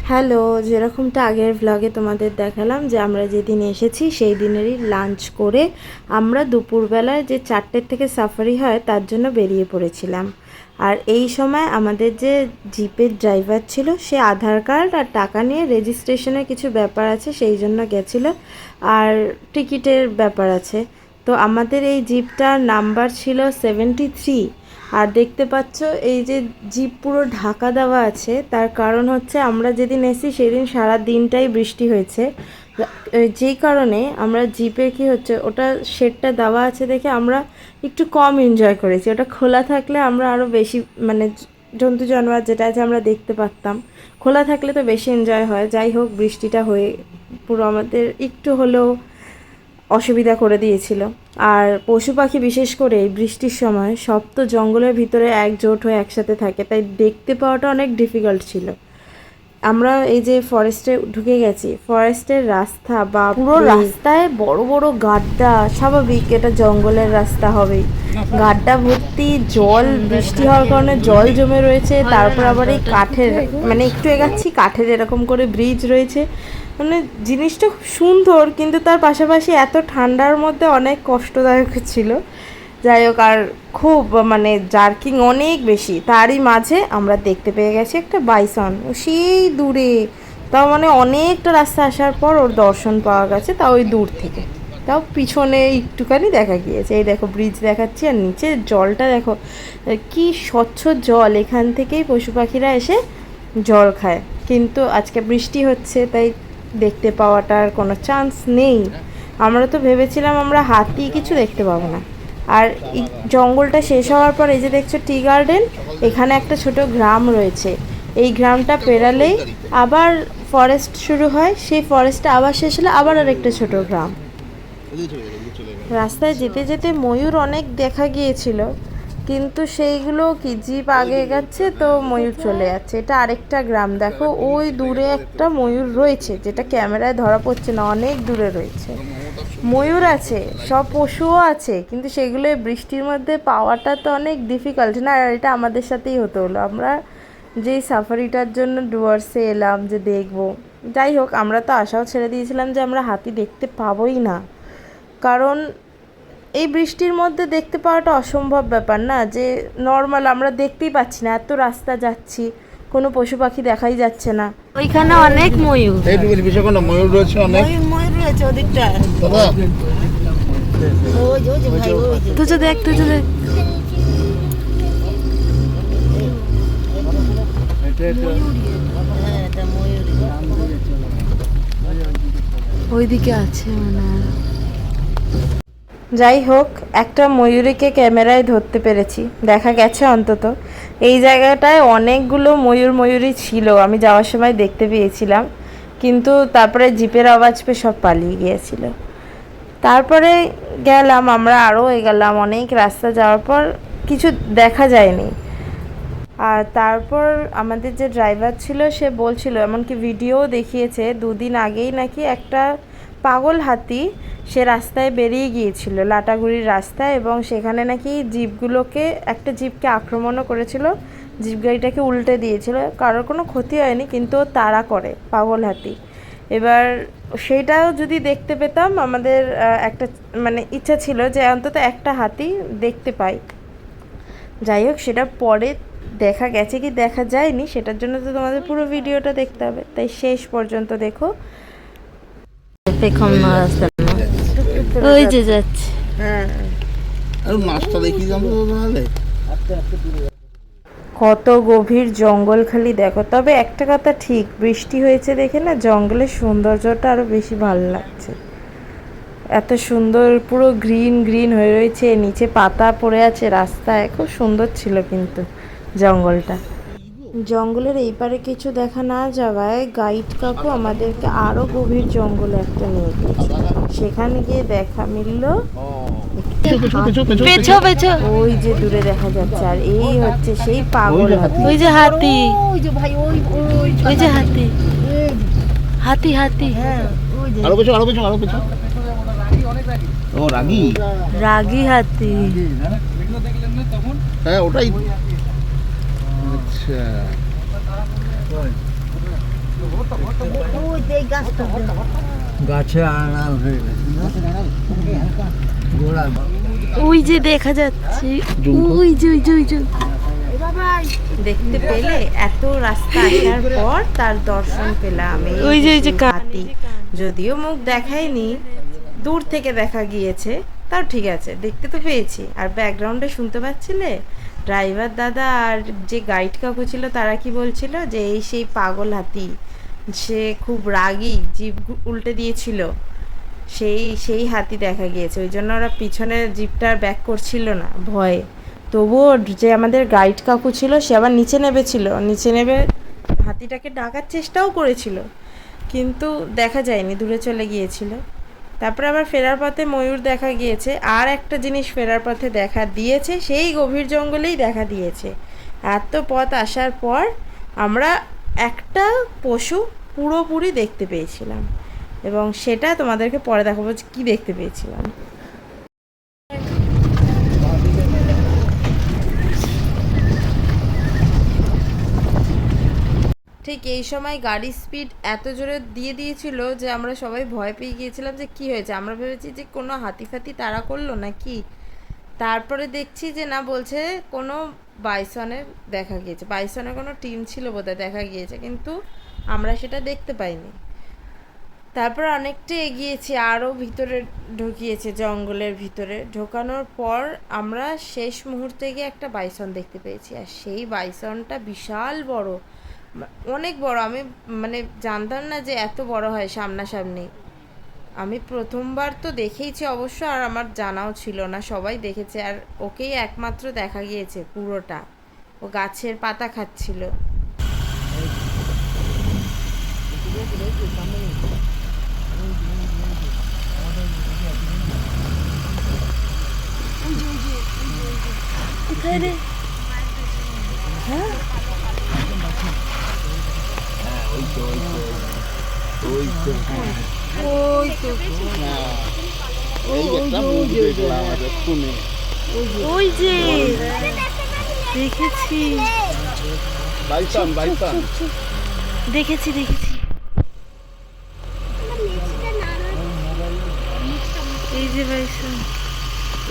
Hello, যেরকমটা আগের ভ্লগে তোমাদের দেখালাম যে আমরা যেদিন এসেছি সেই দিনেরই লাঞ্চ করে আমরা দুপুরবেলায় যে 4টে থেকে সাফারি হয় তার জন্য বেরিয়ে পড়েছিলাম। আর এই সময় আমাদের যে জিপের ড্রাইভার ছিল সে আধার কার্ড আর টাকা নিয়ে রেজিস্ট্রেশনের কিছু ব্যাপার আছে সেই জন্য গেছিলো, আর টিকিটের ব্যাপার আছে। তো আমাদের এই জিপটার নাম্বার ছিল 73। আর দেখতে পাচ্ছ এই যে জিপ পুরো ঢাকা দেওয়া আছে, তার কারণ হচ্ছে আমরা যেদিন এসেছি সেদিন সারা দিনটাই বৃষ্টি হয়েছে, যেই কারণে আমরা জিপে কি হচ্ছে ওটা শেডটা দেওয়া আছে দেখে আমরা একটু কম এনজয় করেছি। ওটা খোলা থাকলে আমরা আরও বেশি মানে জন্তু জানোয়ার যেটা আছে আমরা দেখতে পারতাম, খোলা থাকলে তো বেশি এনজয় হয়। যাই হোক, বৃষ্টিটা হয়ে পুরো আমাদের একটু হলেও অসুবিধা করে দিয়েছিল। আর পশু পাখি বিশেষ করে এই বৃষ্টির সময় সব তো জঙ্গলের ভিতরে একজোট হয়ে একসাথে থাকে, তাই দেখতে পাওয়াটা অনেক ডিফিকাল্ট ছিল। আমরা এই যে ফরেস্টে ঢুকে গেছি, ফরেস্টের রাস্তা বা পুরো রাস্তায় বড় বড় গাড্ডা, স্বাভাবিক এটা জঙ্গলের রাস্তা হবেই। গাড্ডা ভর্তি জল, বৃষ্টি হওয়ার কারণে জল জমে রয়েছে। তারপর আবার এই কাঠের, মানে একটু এগাচ্ছি কাঠের এরকম করে ব্রিজ রয়েছে। মানে জিনিসটা খুব সুন্দর, কিন্তু তার পাশাপাশি এত ঠান্ডার মধ্যে অনেক কষ্টদায়ক ছিল। যাই হোক, আর খুব মানে জার্কিং অনেক বেশি। তারই মাঝে আমরা দেখতে পেয়ে গেছি একটা বাইসন, সেই দূরে, তাও মানে অনেকটা রাস্তা আসার পর ওর দর্শন পাওয়া গেছে, তাও ওই দূর থেকে, তাও পিছনে একটুখানি দেখা গিয়েছে। এই দেখো ব্রিজ দেখাচ্ছি, আর নিচে জলটা দেখো কি স্বচ্ছ জল, এখান থেকেই পশু পাখিরা এসে জল খায়। কিন্তু আজকে বৃষ্টি হচ্ছে তাই দেখতে পাওয়াটার কোনো চান্স নেই। আমরা তো ভেবেছিলাম আমরা হাতি কিছু দেখতে পাবো না। আর এই জঙ্গলটা শেষ হওয়ার পর এই যে দেখছো টি গার্ডেন, এখানে একটা ছোট গ্রাম রয়েছে। এই গ্রামটা পেরালেই আবার ফরেস্ট শুরু হয়, সেই ফরেস্টটা আবার শেষ হলে আবার আরেকটা ছোট গ্রাম। রাস্তায় যেতে যেতে ময়ূর অনেক দেখা গিয়েছিল, কিন্তু সেইগুলো কি জিপ আগে এগাচ্ছে তো ময়ূর চলে যাচ্ছে। এটা আরেকটা গ্রাম, দেখো ওই দূরে একটা ময়ূর রয়েছে, যেটা ক্যামেরায় ধরা পড়ছে না, অনেক দূরে রয়েছে। ময়ূর আছে, সব পশুও আছে, কিন্তু সেগুলো বৃষ্টির মধ্যে পাওয়াটা তো অনেক ডিফিকাল্ট না। আর এটা আমাদের সাথেই হতে হলো। আমরা যেই সাফারিটার জন্য ডুয়ার্সে এলাম যে দেখব, যাই হোক আমরা তো আশাও ছেড়ে দিয়েছিলাম যে আমরা হাতি দেখতে পাবোই না, কারণ এই বৃষ্টির মধ্যে দেখতে পাওয়াটা অসম্ভব ব্যাপার না, যে নর্মাল আমরা দেখতেই পাচ্ছি না, এত রাস্তা যাচ্ছি কোনো পশু পাখি দেখাই যাচ্ছে না। ওইখানে অনেক ময়ূর, ময়ূর রয়েছে, অনেক ময়ূর রয়েছে ওদিকটা। তুই দেখ, তুই দেখ, ওইদিকে আছে মনে হয়। যাই হোক, একটা ময়ূরীকে ক্যামেরায় ধরতে পেরেছি, দেখা গেছে অন্তত। এই জায়গাটায় অনেকগুলো ময়ূরী ছিল, আমি যাওয়ার সময় দেখতে পেয়েছিলাম, কিন্তু তারপরে জিপের আওয়াজ পেয়ে সব পালিয়ে গিয়েছিল। তারপরে গেলাম আমরা, আরও এগেলাম, অনেক রাস্তা যাওয়ার পর কিছু দেখা যায়নি। আর তারপর আমাদের যে ড্রাইভার ছিল সে বলছিল, এমনকি ভিডিও দেখিয়েছে, 2 দিন আগেই নাকি একটা পাগল হাতি সে রাস্তায় বেরিয়ে গিয়েছিল, লাটাগুড়ির রাস্তায়, এবং সেখানে নাকি জিপগুলোকে, একটা জিপকে আক্রমণও করেছিল, জিপ গাড়িটাকে উল্টে দিয়েছিল। কারোর কোনো ক্ষতি হয়নি, কিন্তু তাড়া করে পাগল হাতি। এবার সেইটাও যদি দেখতে পেতাম, আমাদের একটা মানে ইচ্ছা ছিল যে অন্তত একটা হাতি দেখতে পাই। যাই হোক, সেটা পরে দেখা গেছে কি দেখা যায়নি, সেটার জন্য তো তোমাদের পুরো ভিডিওটা দেখতে হবে, তাই শেষ পর্যন্ত দেখো। ওই যে যাচ্ছে, হ্যাঁ, কত গভীর জঙ্গল খালি দেখো। তবে একটা কথা ঠিক, বৃষ্টি হয়েছে দেখে না জঙ্গলের সৌন্দর্যটা আরো বেশি ভালো লাগছে। এত সুন্দর পুরো গ্রিন গ্রিন হয়ে রয়েছে, নিচে পাতা পড়ে আছে রাস্তায়, খুব সুন্দর ছিল কিন্তু জঙ্গলটা। জঙ্গলের এই পারে কিছু দেখা না যাওয়ায় গাইড কাকু আমাদেরকে আরো গভীর জঙ্গলে একটা নিয়ে গিয়েছে। সেখানে গিয়ে দেখা মিলল ওই যে দূরে দেখা যাচ্ছে, আর এই হচ্ছে সেই পাগল হাতি। ওই যে হাতি, ওই যে হাতি, হাতি হাতি, আরো কিছু, আরো কিছু, আরো কিছু। ও রাগী, রাগী হাতি, হ্যাঁ ওটাই। আচ্ছা, গাছে আড়াল হয়ে গেছে না? গোড়া ওই যে দেখা যাচ্ছে, ওই যে দেখতে পেলে এত রাস্তা আসার পর তার দর্শন পেলাম। ওই যে হাতি, যদিও মুখ দেখায়নি, দূর থেকে দেখা গিয়েছে, তাও ঠিক আছে, দেখতে তো পেয়েছি। আর ব্যাকগ্রাউন্ডে শুনতে পাচ্ছিলে ড্রাইভার দাদা আর যে গাইড কাকু ছিল তারা কি বলছিল যে এই সেই পাগল হাতি, সে খুব রাগী, জিভ উল্টে দিয়েছিল, সেই হাতি দেখা গিয়েছে। ওই জন্য ওরা পিছনে জিপটা ব্যাক করছিল না ভয়ে। তবুও যে আমাদের গাইড কাকু ছিল সে আবার নিচে নেমেছিল, নিচে নেমে হাতিটাকে ডাকার চেষ্টাও করেছিল, কিন্তু দেখা যায়নি, দূরে চলে গিয়েছিল। তারপরে আবার ফেরার পথে ময়ূর দেখা গিয়েছে। আর একটা জিনিস ফেরার পথে দেখা দিয়েছে, সেই গভীর জঙ্গলেই দেখা দিয়েছে। এত পথ আসার পর আমরা একটা পশু পুরোপুরি দেখতে পেয়েছিলাম, এবং সেটা তোমাদেরকে পরে দেখাবো যে কী দেখতে পেয়েছিলাম। ঠিক এই সময় গাড়ির স্পিড এত জোরে দিয়ে দিয়েছিল যে আমরা সবাই ভয় পেয়ে গিয়েছিলাম যে কি হয়েছে। আমরা ভেবেছি যে কোনো হাতি ফাতি তাড়া করলো নাকি। তারপরে দেখছি যে না, বলছে কোনো বাইসনের দেখা গিয়েছে, বাইসনের কোনো টিম ছিল বোধহয় দেখা গিয়েছে, কিন্তু আমরা সেটা দেখতে পাইনি। তারপর অনেকটা এগিয়েছি, আরও ভিতরে ঢুকিয়েছে, জঙ্গলের ভিতরে ঢোকানোর পর আমরা শেষ মুহূর্তে গিয়ে একটা বাইসন দেখতে পেয়েছি। আর সেই বাইসনটা বিশাল বড়, অনেক বড়। আমি মানে জানতাম না যে এত বড় হয় সামনাসামনি। আমি প্রথমবার তো দেখেইছি অবশ্য, আর আমার জানাও ছিল না, সবাই দেখেছে। আর ওকেই একমাত্র দেখা গিয়েছে পুরোটা, ও গাছের পাতা খাচ্ছিল। কোথায় রে? হ্যাঁ, ওই তো এই একটা মুখ দেখলাম এক্ষুনি। ওই যে দেখেছি, বাইসন দেখেছি। এই যে বাইসন,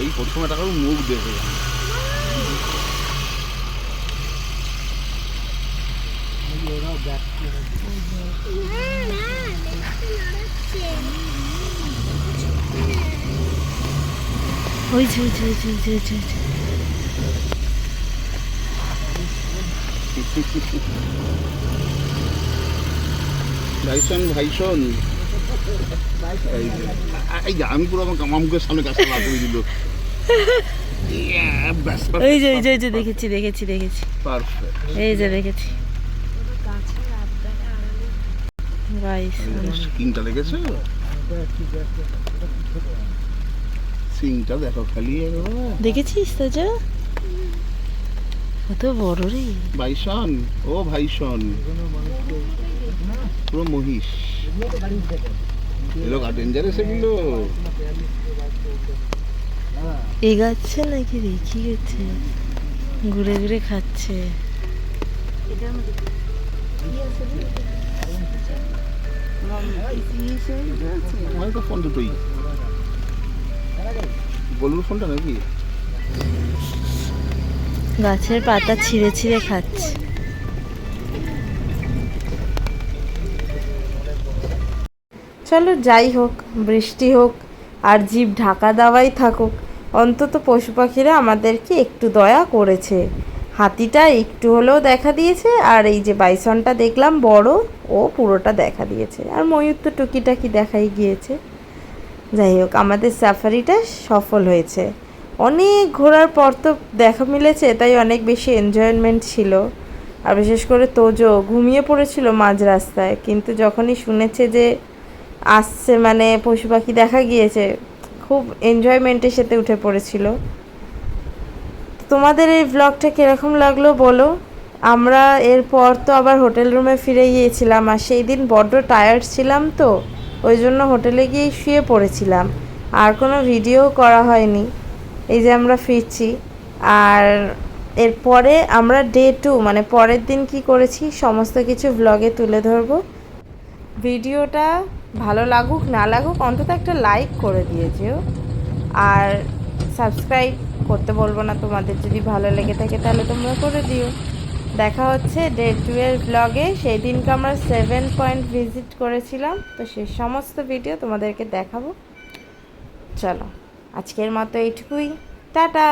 এই প্রথমে টাকার মুখ দেখে ওই যে ভাইসন এই যে আমি পুরো আমার মুখের সামনে গাছটা বার করে দিল। ওই যে দেখেছি পারফেক্ট। এই যে দেখেছি সিংটা লেগেছে, সিংটা দেখো খালি দেখেছিস তো, যা কত বড় রে বাইসন। ও ভাইসন পুরো মহিষ, এগুলো ডেঞ্জারাস, এগুলো এগাচ্ছে নাকি দেখি গেছে, ঘুরে খাচ্ছে। আমার তো ফোন দুটোই, বলুন ফোনটা নাকি গাছের পাতা ছিঁড়ে খাচ্ছে। চলো যাই হোক, বৃষ্টি হোক আর জিভ ঢাকা দেওয়াই থাকুক, অন্তত পশু পাখিরা আমাদেরকে একটু দয়া করেছে। হাতিটা একটু হলেও দেখা দিয়েছে, আর এই যে বাইসনটা দেখলাম বড়, ও পুরোটা দেখা দিয়েছে, আর ময়ূর তো টুকিটাকি দেখাই গিয়েছে। যাই হোক, আমাদের সাফারিটা সফল হয়েছে। অনেক ঘোরার পর তো দেখা মিলেছে, তাই অনেক বেশি এনজয়মেন্ট ছিল। আর বিশেষ করে তোজো ঘুমিয়ে পড়েছিল মাঝ রাস্তায়, কিন্তু যখনই শুনেছে যে আসছে, মানে পশু পাখি দেখা গিয়েছে, খুব এনজয়মেন্টের সাথে উঠে পড়েছিল। তোমাদের এই ব্লগটা কীরকম লাগলো বলো। আমরা এরপর তো আবার হোটেল রুমে ফিরে গিয়েছিলাম, আর সেই দিন বড্ড টায়ার্ড ছিলাম, তো ওই জন্য হোটেলে গিয়ে শুয়ে পড়েছিলাম, আর কোনো ভিডিও করা হয়নি। এই যে আমরা ফিরছি, আর এরপরে আমরা ডে 2 মানে পরের দিন কি করেছি সমস্ত কিছু ব্লগে তুলে ধরবো। ভিডিওটা ভালো লাগুক না লাগুক অন্তত একটা লাইক করে দিয়েছিও, আর সাবস্ক্রাইব করতে বলবো না তোমাদের, যদি ভালো লেগে থাকে তাহলে তোমরা করে দিও। দেখা হচ্ছে ডে 2 এর ব্লগে। সেই দিনকে আমরা 7 পয়েন্ট ভিজিট করেছিলাম, তো সেই সমস্ত ভিডিও তোমাদেরকে দেখাবো। চলো আজকের মতো এইটুকুই, টাটা।